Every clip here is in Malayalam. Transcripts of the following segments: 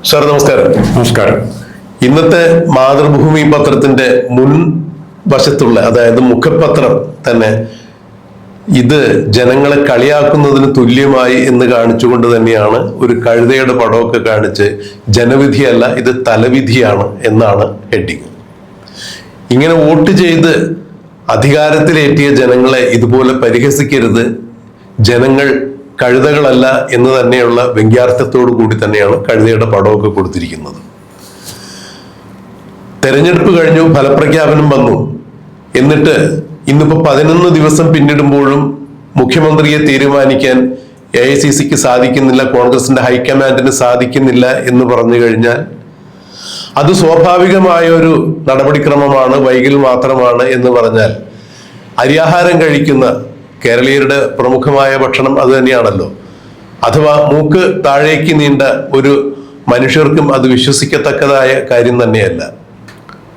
സാർ നമസ്കാരം. നമസ്കാരം. ഇന്നത്തെ മാതൃഭൂമി പത്രത്തിന്റെ മുൻ വശത്തുള്ള, അതായത് മുഖപത്രം തന്നെ ഇത് ജനങ്ങളെ കളിയാക്കുന്നതിന് തുല്യമായി എന്ന് കാണിച്ചുകൊണ്ട് തന്നെയാണ് ഒരു കഴുതയുടെ പടമൊക്കെ കാണിച്ച് ജനവിധിയല്ല ഇത് തലവിധിയാണ് എന്നാണ് ഹെഡിങ്. ഇങ്ങനെ വോട്ട് ചെയ്ത് അധികാരത്തിലേറ്റിയ ജനങ്ങളെ ഇതുപോലെ പരിഹസിക്കരുത്, ജനങ്ങൾ കഴുതകളല്ല എന്ന് തന്നെയുള്ള വ്യംഗ്യാർത്ഥത്തോടു കൂടി തന്നെയാണ് കഴുതയുടെ പടമൊക്കെ കൊടുത്തിരിക്കുന്നത്. തെരഞ്ഞെടുപ്പ് കഴിഞ്ഞു, ഫലപ്രഖ്യാപനം വന്നു. എന്നിട്ട് ഇന്നിപ്പോ 11 ദിവസം പിന്നിടുമ്പോഴും മുഖ്യമന്ത്രിയെ തീരുമാനിക്കാൻ AICCക്ക് സാധിക്കുന്നില്ല, കോൺഗ്രസിന്റെ ഹൈക്കമാൻഡിന് സാധിക്കുന്നില്ല എന്ന് പറഞ്ഞു കഴിഞ്ഞാൽ അത് സ്വാഭാവികമായ ഒരു നടപടിക്രമമാണ്, വൈകൽ മാത്രമാണ് എന്ന് പറഞ്ഞാൽ അരിയാഹാരം കഴിക്കുന്ന കേരളീയരുടെ പ്രമുഖമായ ഭക്ഷണം അത് തന്നെയാണല്ലോ. അഥവാ മൂക്ക് താഴേക്ക് നീണ്ട ഒരു മനുഷ്യർക്കും അത് വിശ്വസിക്കത്തക്കതായ കാര്യം തന്നെയല്ല.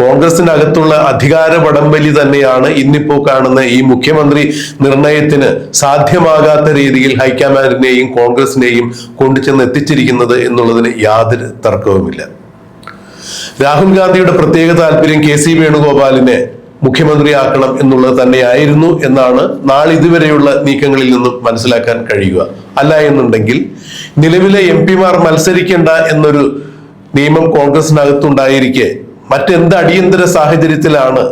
കോൺഗ്രസിനകത്തുള്ള അധികാര വടംവലി തന്നെയാണ് ഇന്നിപ്പോ കാണുന്ന ഈ മുഖ്യമന്ത്രി നിർണയത്തിന് സാധ്യമാകാത്ത രീതിയിൽ ഹൈക്കമാൻഡിനെയും കോൺഗ്രസിനെയും കൊണ്ടുചെന്ന് എത്തിച്ചിരിക്കുന്നത് എന്നുള്ളതിന് യാതൊരു തർക്കവുമില്ല. രാഹുൽ ഗാന്ധിയുടെ പ്രത്യേക താല്പര്യം KC വേണുഗോപാലിനെ മുഖ്യമന്ത്രിയാക്കണം എന്നുള്ളത് തന്നെയായിരുന്നു എന്നാണ് നാളിതുവരെയുള്ള നീക്കങ്ങളിൽ നിന്നും മനസ്സിലാക്കാൻ കഴിയുക. അല്ല എന്നുണ്ടെങ്കിൽ നിലവിലെ MP-മാർ മത്സരിക്കേണ്ട എന്നൊരു നിയമം കോൺഗ്രസിനകത്തുണ്ടായിരിക്കെ മറ്റെന്ത് അടിയന്തര സാഹചര്യത്തിലാണ്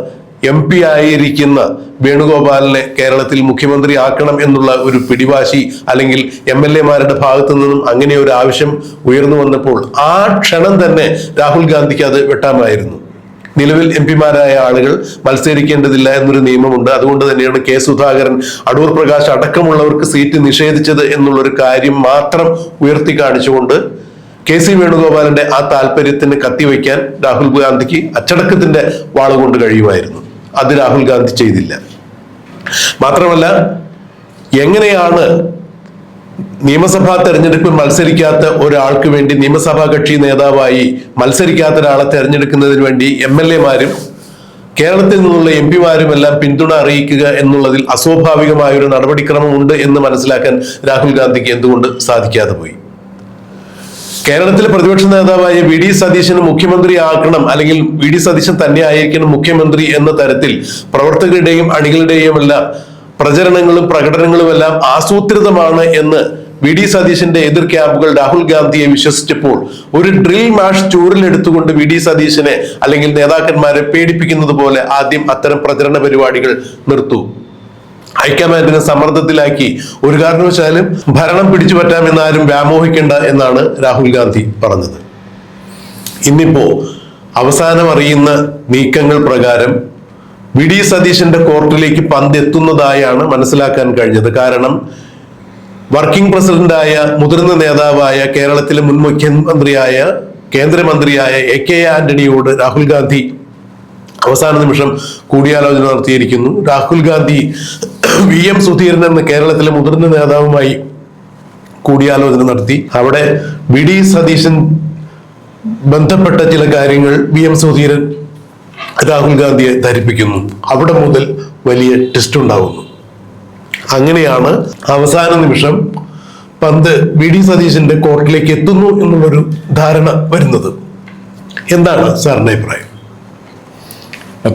MP ആയിരിക്കുന്ന വേണുഗോപാലിനെ കേരളത്തിൽ മുഖ്യമന്ത്രി ആക്കണം എന്നുള്ള ഒരു പിടിവാശി അല്ലെങ്കിൽ MLA-മാരുടെ ഭാഗത്തു നിന്നും അങ്ങനെ ഒരു ആവശ്യം ഉയർന്നു വന്നപ്പോൾ ആ ക്ഷണം തന്നെ രാഹുൽ ഗാന്ധിക്ക് അത് വെട്ടാമായിരുന്നു. നിലവിൽ MP-മാരായ ആളുകൾ മത്സരിക്കേണ്ടതില്ല എന്നൊരു നിയമമുണ്ട്. അതുകൊണ്ട് തന്നെയാണ് K. സുധാകരൻ, അടൂർ പ്രകാശ് അടക്കമുള്ളവർക്ക് സീറ്റ് നിഷേധിച്ചത് എന്നുള്ളൊരു കാര്യം മാത്രം ഉയർത്തി കാണിച്ചുകൊണ്ട് KC വേണുഗോപാലിന്റെ ആ താല്പര്യത്തിന് കത്തിവെക്കാൻ രാഹുൽ ഗാന്ധിക്ക് അച്ചടക്കത്തിന്റെ വാളുകൊണ്ട് കഴിയുമായിരുന്നു. അത് രാഹുൽ ഗാന്ധി ചെയ്തില്ല. മാത്രമല്ല, എങ്ങനെയാണ് നിയമസഭാ തെരഞ്ഞെടുപ്പിൽ മത്സരിക്കാത്ത ഒരാൾക്ക് വേണ്ടി നിയമസഭാ കക്ഷി നേതാവായി മത്സരിക്കാത്ത ഒരാളെ തെരഞ്ഞെടുക്കുന്നതിന് വേണ്ടി MLA-മാരും കേരളത്തിൽ നിന്നുള്ള MP-മാരും എല്ലാം പിന്തുണ അറിയിക്കുക എന്നുള്ളതിൽ അസ്വാഭാവികമായ ഒരു നടപടിക്രമമുണ്ട് എന്ന് മനസ്സിലാക്കാൻ രാഹുൽ ഗാന്ധിക്ക് എന്തുകൊണ്ട് സാധിക്കാതെ പോയി? കേരളത്തിലെ പ്രതിപക്ഷ നേതാവായ VD സതീശന് മുഖ്യമന്ത്രി ആക്കണം, അല്ലെങ്കിൽ VD സതീശൻ തന്നെ ആയിരിക്കണം മുഖ്യമന്ത്രി എന്ന തരത്തിൽ പ്രവർത്തകരുടെയും അണികളുടെയും എല്ലാം പ്രചരണങ്ങളും പ്രകടനങ്ങളും എല്ലാം ആസൂത്രിതമാണ് എന്ന് VD സതീശന്റെ എതിർ ക്യാമ്പുകൾ രാഹുൽ ഗാന്ധിയെ വിശ്വസിച്ചപ്പോൾ ഒരു ഡ്രിൽ മാഷ് ചൂരിലെടുത്തുകൊണ്ട് VD സതീശനെ അല്ലെങ്കിൽ നേതാക്കന്മാരെ പേടിപ്പിക്കുന്നത് പോലെ ആദ്യം അത്തരം പ്രചരണ പരിപാടികൾ നിർത്തൂ, ഹൈക്കമാൻഡിനെ സമ്മർദ്ദത്തിലാക്കി ഒരു കാരണവശാലും ഭരണം പിടിച്ചു പറ്റാമെന്ന് ആരും വ്യാമോഹിക്കേണ്ട എന്നാണ് രാഹുൽ ഗാന്ധി പറഞ്ഞത്. ഇന്നിപ്പോ അവസാനം അറിയുന്ന നീക്കങ്ങൾ പ്രകാരം VD സതീശന്റെ കോർട്ടിലേക്ക് പന്തെത്തുന്നതായാണ് മനസ്സിലാക്കാൻ കഴിഞ്ഞത്. കാരണം വർക്കിംഗ് പ്രസിഡന്റായ മുതിർന്ന നേതാവായ കേരളത്തിലെ മുൻ മുഖ്യമന്ത്രിയായ കേന്ദ്രമന്ത്രിയായ AK ആന്റണിയോട് രാഹുൽ ഗാന്ധി അവസാന നിമിഷം കൂടിയാലോചന നടത്തിയിരിക്കുന്നു. രാഹുൽ ഗാന്ധി VM സുധീരൻ എന്ന കേരളത്തിലെ മുതിർന്ന നേതാവുമായി കൂടിയാലോചന നടത്തി. അവിടെ VD സതീശൻ ബന്ധപ്പെട്ട ചില കാര്യങ്ങൾ VM സുധീരൻ രാഹുൽ ഗാന്ധിയെ ധരിപ്പിക്കുന്നു. അവിടെ മുതൽ വലിയ ടെസ്റ്റ് ഉണ്ടാകുന്നു. അങ്ങനെയാണ് അവസാന നിമിഷം പന്ത് VD സതീശന്റെ കോർട്ടിലേക്ക് എത്തുന്നു എന്നുള്ളൊരു ധാരണ വരുന്നത്. എന്താണ് സാറിന്റെ അഭിപ്രായം?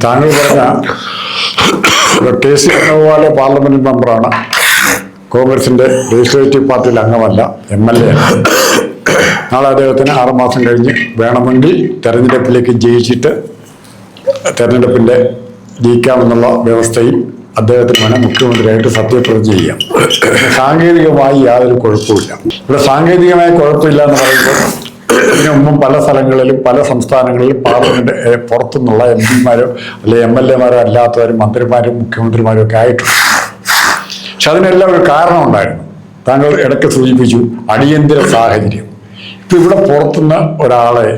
താങ്കൾ പറഞ്ഞ KC വേണുഗോപാൽ പാർലമെന്റ് മെമ്പറാണ്, കോൺഗ്രസിന്റെ ലെജിസ്ലേറ്റീവ് പാർട്ടിയിൽ അംഗമല്ല, MLA ആണ്. നാളെ അദ്ദേഹത്തിന് 6 മാസം കഴിഞ്ഞ് വേണമെങ്കിൽ തെരഞ്ഞെടുപ്പിലേക്ക് ജയിച്ചിട്ട് തെരഞ്ഞെടുപ്പിന്റെ ജയിക്കാമെന്നുള്ള വ്യവസ്ഥയിൽ അദ്ദേഹത്തിന് വേണം മുഖ്യമന്ത്രിയായിട്ട് സത്യപ്രതിജ്ഞ ചെയ്യാം. സാങ്കേതികമായി യാതൊരു കുഴപ്പമില്ല. ഇവിടെ സാങ്കേതികമായ കുഴപ്പമില്ല എന്ന് പറയുമ്പോൾ ഇതിനു മുമ്പും പല സ്ഥലങ്ങളിലും പല സംസ്ഥാനങ്ങളിലും പാർലമെന്റ് പുറത്തുനിന്നുള്ള MP-മാരോ അല്ലെങ്കിൽ MLA-മാരോ അല്ലാത്തവരും മന്ത്രിമാരും മുഖ്യമന്ത്രിമാരും ഒക്കെ ആയിട്ടുണ്ട്. പക്ഷെ അതിനെല്ലാം ഒരു കാരണമുണ്ടായിരുന്നു. താങ്കൾ ഇടയ്ക്ക് സൂചിപ്പിച്ചു അടിയന്തര സാഹചര്യം. ഇപ്പൊ ഇവിടെ പുറത്തുനിന്ന് ഒരാളെ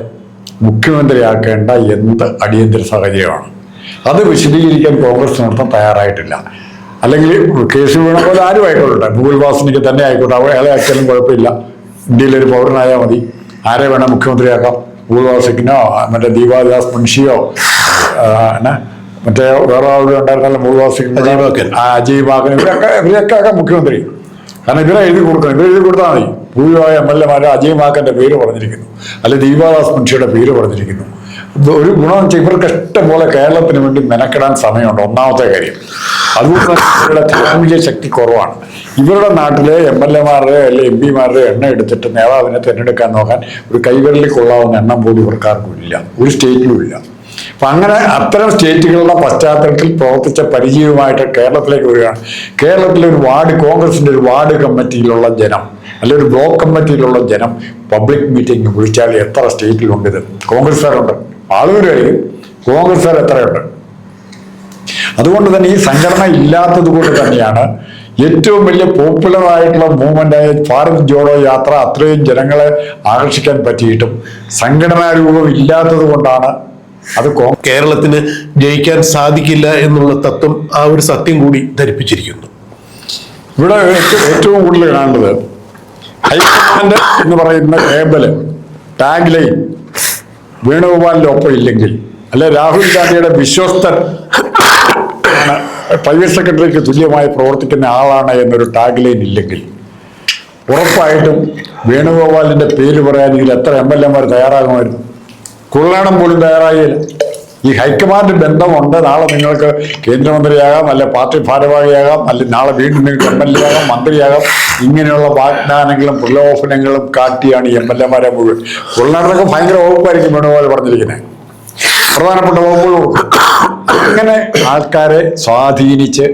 മുഖ്യമന്ത്രിയാക്കേണ്ട എന്ത് അടിയന്തര സാഹചര്യമാണ്? അത് വിശദീകരിക്കാൻ കോൺഗ്രസ് നേതൃത്വം തയ്യാറായിട്ടില്ല. അല്ലെങ്കിൽ KC വേണുഗോപാൽ ആരും ആയിക്കോട്ടെ, മുകുൾ വാസനിക്ക് തന്നെ ആയിക്കോട്ടെ, അയാളെ ആക്കിയാലും കുഴപ്പമില്ല, ഇന്ത്യയിലൊരു പൗരനായാൽ മതി. ആരെ വേണം മുഖ്യമന്ത്രിയാക്കാം? മുകുൾ വാസനിക്കിനോ മറ്റേ ദീപാദാസ് മുൻഷിയോ മറ്റേ വേറെ ആളുടെ ഉണ്ടായിരുന്നല്ലോ മുകുൾ വാസനിക്ക്, അജയ് മാക്കൻ, ഇവരൊക്കെ മുഖ്യമന്ത്രി. കാരണം ഇവരെ എഴുതി കൊടുക്കണം. ഇവരെഴുതി കൊടുത്താൽ മതി. ഭൂരിഭാഗം MLA-മാരെ അജയ് മാക്കന്റെ പേര് പറഞ്ഞിരിക്കുന്നു, അല്ലെ ദീപാദാസ് മുൻഷിയുടെ പേര് പറഞ്ഞിരിക്കുന്നു. ഒരു ഗുണം ഇവർക്ക് ഇഷ്ടം പോലെ കേരളത്തിന് വേണ്ടി മെനക്കെടാൻ സമയമുണ്ട്, ഒന്നാമത്തെ കാര്യം. അതുകൊണ്ട് തന്നെ ഇവരുടെ ധാർമ്മിക ശക്തി കുറവാണ്. ഇവരുടെ നാട്ടിലെ MLA-മാരുടെ അല്ലെ MP-മാരുടെ എണ്ണം എടുത്തിട്ട് നേതാവിനെ തിരഞ്ഞെടുക്കാൻ നോക്കാൻ ഒരു കൈവിരലിൽ കൊള്ളാവുന്ന എണ്ണം പോലും ഇവർക്കാർക്കും ഇല്ല, ഒരു സ്റ്റേറ്റിലും ഇല്ല. അപ്പൊ അങ്ങനെ അത്തരം സ്റ്റേറ്റുകളുടെ പശ്ചാത്തലത്തിൽ പ്രവർത്തിച്ച പരിചയവുമായിട്ട് കേരളത്തിലേക്ക് വരികയാണ്. കേരളത്തിലെ ഒരു വാർഡ്, കോൺഗ്രസിന്റെ ഒരു വാർഡ് കമ്മിറ്റിയിലുള്ള ജനം, അല്ലെ ഒരു ബ്ലോക്ക് കമ്മിറ്റിയിലുള്ള ജനം പബ്ലിക് മീറ്റിംഗ് വിളിച്ചാൽ എത്ര സ്റ്റേറ്റിലുണ്ട്? ഇത് കോൺഗ്രസ്സുകാരുണ്ട്, ആളുകളായിരിക്കും, കോൺഗ്രസ്സുകാർ എത്രയുണ്ട്? അതുകൊണ്ട് തന്നെ ഈ സംഘടന ഇല്ലാത്തത് കൊണ്ട് തന്നെയാണ് ഏറ്റവും വലിയ പോപ്പുലർ ആയിട്ടുള്ള മൂവ്മെന്റായ ഭാരത് ജോഡോ യാത്ര അത്രയും ജനങ്ങളെ ആകർഷിക്കാൻ പറ്റിയിട്ടും സംഘടനാ രൂപം ഇല്ലാത്തത് കൊണ്ടാണ് അത് കേരളത്തിന് ജയിക്കാൻ സാധിക്കില്ല എന്നുള്ള തത്വം, ആ ഒരു സത്യം കൂടി ധരിപ്പിച്ചിരിക്കുന്നു. ഇവിടെ ഏറ്റവും കൂടുതൽ കാണുന്നത് ഹൈക്കമാൻഡ് എന്ന് പറയുന്ന ലേബല്, ടാഗ് ലൈൻ വേണുഗോപാലിന്റെ ഒപ്പം ഇല്ലെങ്കിൽ, അല്ലെ രാഹുൽ ഗാന്ധിയുടെ വിശ്വസ്തൻ ആണ്, പ്രൈവറ്റ് സെക്രട്ടറിക്ക് തുല്യമായി പ്രവർത്തിക്കുന്ന ആളാണ് എന്നൊരു ടാഗ് ലൈൻ ഇല്ലെങ്കിൽ ഉറപ്പായിട്ടും വേണുഗോപാലിന്റെ പേര് പറയാനെങ്കിൽ എത്ര MLA-മാർ തയ്യാറാകുമായിരുന്നു? കൊള്ളാണം പോലും തയ്യാറായില്ല. ഈ ഹൈക്കമാൻഡ് ബന്ധമുണ്ട്, നാളെ നിങ്ങൾക്ക് കേന്ദ്രമന്ത്രിയാകാം, അല്ലെ പാർട്ടി ഭാരവാഹിയാകാം, അല്ലെ നാളെ വീണ്ടും നിങ്ങൾക്ക് MLA ആകാം, മന്ത്രിയാകാം. ഇങ്ങനെയുള്ള വാഗ്ദാനങ്ങളും പ്രലോഭനങ്ങളും കാട്ടിയാണ് ഈ MLA-മാരെ മുഴുവൻ. കൊള്ളാണ്ടൊക്കെ ഭയങ്കര വകുപ്പായിരിക്കും വേണുഗോപാൽ പറഞ്ഞിരിക്കുന്നത്, പ്രധാനപ്പെട്ട വകുപ്പുകൾ. അങ്ങനെ ആൾക്കാരെ സ്വാധീനിച്ച്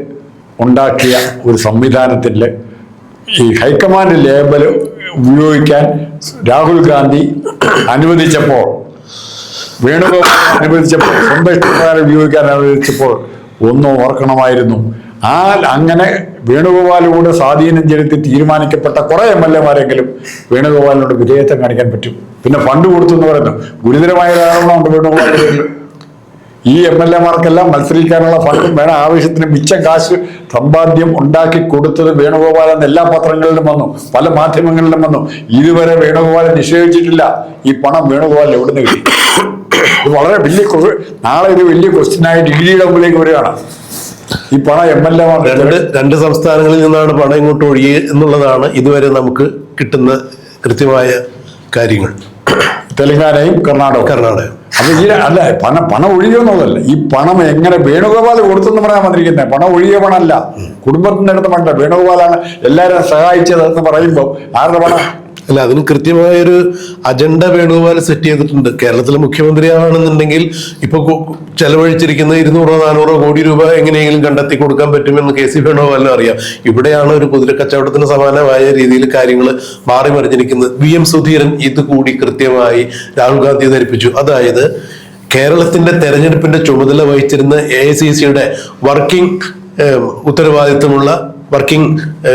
ഉണ്ടാക്കിയ ഒരു സംവിധാനത്തിൽ ഈ ഹൈക്കമാൻഡ് ലേബൽ ഉപയോഗിക്കാൻ രാഹുൽ ഗാന്ധി അനുവദിച്ചപ്പോൾ, വേണുഗോപാൽ അനുവദിച്ചപ്പോൾ, സ്വന്തം ഇഷ്ടപ്രകാരം ഉപയോഗിക്കാൻ അനുവദിച്ചപ്പോൾ ഒന്നും ഓർക്കണമായിരുന്നു. അങ്ങനെ വേണുഗോപാലിലൂടെ സ്വാധീനം ചെലുത്തി തീരുമാനിക്കപ്പെട്ട കുറെ MLA-മാരെങ്കിലും വേണുഗോപാലിനോട് വിധേയത്വം കാണിക്കാൻ പറ്റും. പിന്നെ ഫണ്ട് കൊടുത്തു എന്ന് പറയുന്നു, ഗുരുതരമായ കാരണമുണ്ട് വേണുഗോപാലിൽ. ഈ MLA-മാർക്കെല്ലാം മത്സരിക്കാനുള്ള ഫണ്ടും വേണം, ആവശ്യത്തിന് മിച്ചം കാശ് സമ്പാദ്യം ഉണ്ടാക്കി കൊടുത്തത് വേണുഗോപാൽ എന്ന് എല്ലാ പത്രങ്ങളിലും വന്നു, പല മാധ്യമങ്ങളിലും വന്നു. ഇതുവരെ വേണുഗോപാലെ നിഷേധിച്ചിട്ടില്ല. ഈ പണം വേണുഗോപാൽ എവിടുന്ന് കിട്ടി? ഇത് വളരെ വലിയ, നാളെ ഇത് വലിയ ക്വസ്റ്റ്യനായിട്ട് ED-യുടെ മുമ്പിലേക്ക് വരികയാണ്. ഈ പണം MLA-മാർ രണ്ട് സംസ്ഥാനങ്ങളിൽ നിന്നാണ് പണം ഇങ്ങോട്ട് ഒഴുകി എന്നുള്ളതാണ് ഇതുവരെ നമുക്ക് കിട്ടുന്ന കൃത്യമായ കാര്യങ്ങൾ. തെലങ്കാനയും കർണാടകയും. അപ്പൊ ഈ അല്ല പണം ഒഴിയുന്നതല്ല, ഈ പണം എങ്ങനെ വേണുഗോപാൽ കൊടുത്തെന്ന് പറയാൻ വന്നിരിക്കുന്നത്. പണം ഒഴിയ പണമല്ല, കുടുംബത്തിന്റെ അടുത്ത് വേണ്ട, വേണുഗോപാലാണ് എല്ലാവരും സഹായിച്ചതെന്ന് പറയുമ്പോൾ ആരുടെ പണം? അല്ല, അതിന് കൃത്യമായൊരു അജണ്ട വേണുഗോപാൽ സെറ്റ് ചെയ്തിട്ടുണ്ട്. കേരളത്തിലെ മുഖ്യമന്ത്രിയാണെന്നുണ്ടെങ്കിൽ ഇപ്പൊ ചെലവഴിച്ചിരിക്കുന്ന 200-400 കോടി രൂപ എങ്ങനെയെങ്കിലും കണ്ടെത്തി കൊടുക്കാൻ പറ്റുമെന്ന് KC വേണുഗോപാലിനും അറിയാം. ഇവിടെയാണ് ഒരു കുതിര കച്ചവടത്തിന് സമാനമായ രീതിയിൽ കാര്യങ്ങൾ മാറി മറിഞ്ഞിരിക്കുന്നത്. VM സുധീരൻ ഇത് കൂടി കൃത്യമായി രാഹുൽ ഗാന്ധിയെ ധരിപ്പിച്ചു. അതായത് കേരളത്തിന്റെ തെരഞ്ഞെടുപ്പിന്റെ ചുമതല വഹിച്ചിരുന്ന AICC-യുടെ വർക്കിംഗ് ഉത്തരവാദിത്വമുള്ള വർക്കിംഗ്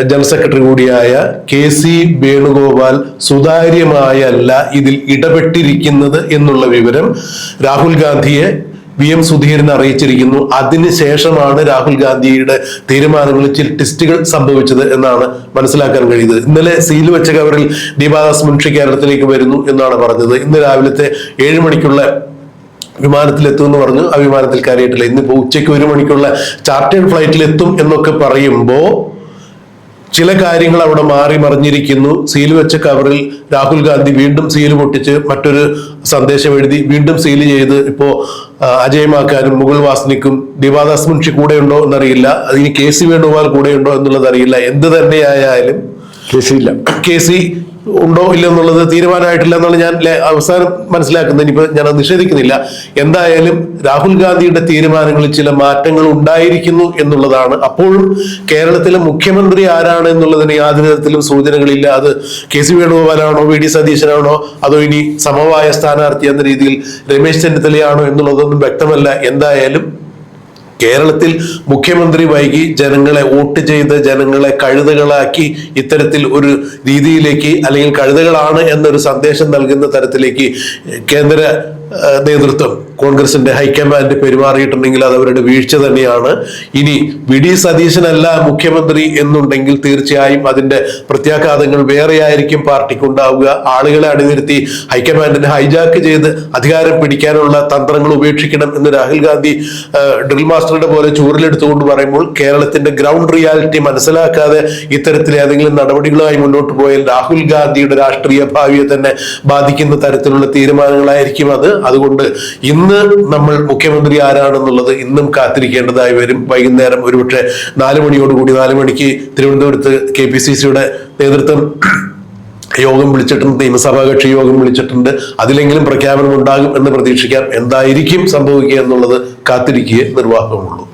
ജനറൽ സെക്രട്ടറി കൂടിയായ KC വേണുഗോപാൽ സുതാര്യമായല്ല ഇതിൽ ഇടപെട്ടിരിക്കുന്നത് എന്നുള്ള വിവരം രാഹുൽ ഗാന്ധിയെ VM സുധീരൻ അറിയിച്ചിരിക്കുന്നു. അതിനുശേഷമാണ് രാഹുൽ ഗാന്ധിയുടെ തീരുമാനങ്ങളിൽ ചില ടെസ്റ്റുകൾ സംഭവിച്ചത് എന്നാണ് മനസ്സിലാക്കാൻ കഴിയുന്നത്. ഇന്നലെ സീൽ വെച്ച കവറിൽ ദീപാദാസ് മുൻഷി കേരളത്തിലേക്ക് വരുന്നു എന്നാണ് പറഞ്ഞത്. ഇന്ന് രാവിലത്തെ 7 മണിക്കുള്ള വിമാനത്തിലെത്തുമെന്ന് പറഞ്ഞു. ആ വിമാനത്തിൽ കയറിയിട്ടില്ല. ഇന്നിപ്പോ ഉച്ചയ്ക്ക് 1 മണിക്കുള്ള ചാർട്ടേഡ് ഫ്ലൈറ്റിൽ എത്തും എന്നൊക്കെ പറയുമ്പോ ചില കാര്യങ്ങൾ അവിടെ മാറി മറിഞ്ഞിരിക്കുന്നു. സീൽ വെച്ച കവറിൽ രാഹുൽ ഗാന്ധി വീണ്ടും സീല് പൊട്ടിച്ച് മറ്റൊരു സന്ദേശം എഴുതി വീണ്ടും സീല് ചെയ്ത് ഇപ്പോ അജയ് മാക്കാനും മുകുൾ വാസ്നിക്കും ദീപാദാസ് മുൻഷി കൂടെയുണ്ടോ എന്നറിയില്ല. അതിന് KC വേണുഗോപാൽ കൂടെയുണ്ടോ എന്നുള്ളത് അറിയില്ല. എന്ത് തന്നെയായാലും KC ഉണ്ടോ ഇല്ല എന്നുള്ളത് തീരുമാനമായിട്ടില്ല എന്നാണ് ഞാൻ അവസാനം മനസ്സിലാക്കുന്നത്. ഇനിയിപ്പോ ഞാൻ അത് നിഷേധിക്കുന്നില്ല. എന്തായാലും രാഹുൽ ഗാന്ധിയുടെ തീരുമാനങ്ങളിൽ ചില മാറ്റങ്ങൾ ഉണ്ടായിരിക്കുന്നു എന്നുള്ളതാണ്. അപ്പോഴും കേരളത്തിലെ മുഖ്യമന്ത്രി ആരാണ് എന്നുള്ളതിന് യാതൊരു തരത്തിലും സൂചനകളില്ല. അത് KC വേണുഗോപാലാണോ, VD സതീശനാണോ, അതോ ഇനി സമവായ സ്ഥാനാർത്ഥി എന്ന രീതിയിൽ രമേശ് ചെന്നിത്തലയാണോ എന്നുള്ളതൊന്നും വ്യക്തമല്ല. എന്തായാലും കേരളത്തിൽ മുഖ്യമന്ത്രി വൈകി ജനങ്ങളെ വോട്ട് ചെയ്ത് ജനങ്ങളെ കഴുതകളാക്കി ഇത്തരത്തിൽ ഒരു രീതിയിലേക്ക്, അല്ലെങ്കിൽ കഴുതകളാണ് എന്നൊരു സന്ദേശം നൽകുന്ന തരത്തിലേക്ക് കേന്ദ്ര നേതൃത്വം, കോൺഗ്രസിന്റെ ഹൈക്കമാൻഡ് പെരുമാറിയിട്ടുണ്ടെങ്കിൽ അത് അവരുടെ വീഴ്ച തന്നെയാണ്. ഇനി വി.ഡി. സതീശനല്ല മുഖ്യമന്ത്രി എന്നുണ്ടെങ്കിൽ തീർച്ചയായും അതിന്റെ പ്രത്യാഘാതങ്ങൾ വേറെയായിരിക്കും പാർട്ടിക്ക് ഉണ്ടാവുക. ആളുകളെ അണിനിരത്തി ഹൈക്കമാൻഡിനെ ഹൈജാക്ക് ചെയ്ത് അധികാരം പിടിക്കാനുള്ള തന്ത്രങ്ങൾ ഉപേക്ഷിക്കണം എന്ന് രാഹുൽ ഗാന്ധി ഡ്രിൽ മാസ്റ്ററുടെ പോലെ ചൂരിലെടുത്തുകൊണ്ട് പറയുമ്പോൾ കേരളത്തിന്റെ ഗ്രൗണ്ട് റിയാലിറ്റി മനസ്സിലാക്കാതെ ഇത്തരത്തിൽ ഏതെങ്കിലും നടപടികളുമായി മുന്നോട്ട് പോയാൽ രാഹുൽ ഗാന്ധിയുടെ രാഷ്ട്രീയ ഭാവിയെ തന്നെ ബാധിക്കുന്ന തരത്തിലുള്ള തീരുമാനങ്ങളായിരിക്കും അത്. അതുകൊണ്ട് ഇന്ന് നമ്മൾ മുഖ്യമന്ത്രി ആരാണെന്നുള്ളത് ഇന്നും കാത്തിരിക്കേണ്ടതായി വരും. വൈകുന്നേരം ഒരുപക്ഷെ 4 മണിയോടുകൂടി 4 മണിക്ക് തിരുവനന്തപുരത്ത് KPCCയുടെ നേതൃത്വം യോഗം വിളിച്ചിട്ടുണ്ട്, നിയമസഭാ കക്ഷി യോഗം വിളിച്ചിട്ടുണ്ട്. അതിലെങ്കിലും പ്രഖ്യാപനം ഉണ്ടാകും എന്ന് പ്രതീക്ഷിക്കാം. എന്തായിരിക്കും സംഭവിക്കുക എന്നുള്ളത് കാത്തിരിക്കുകയേ നിർവാഹമുള്ളൂ.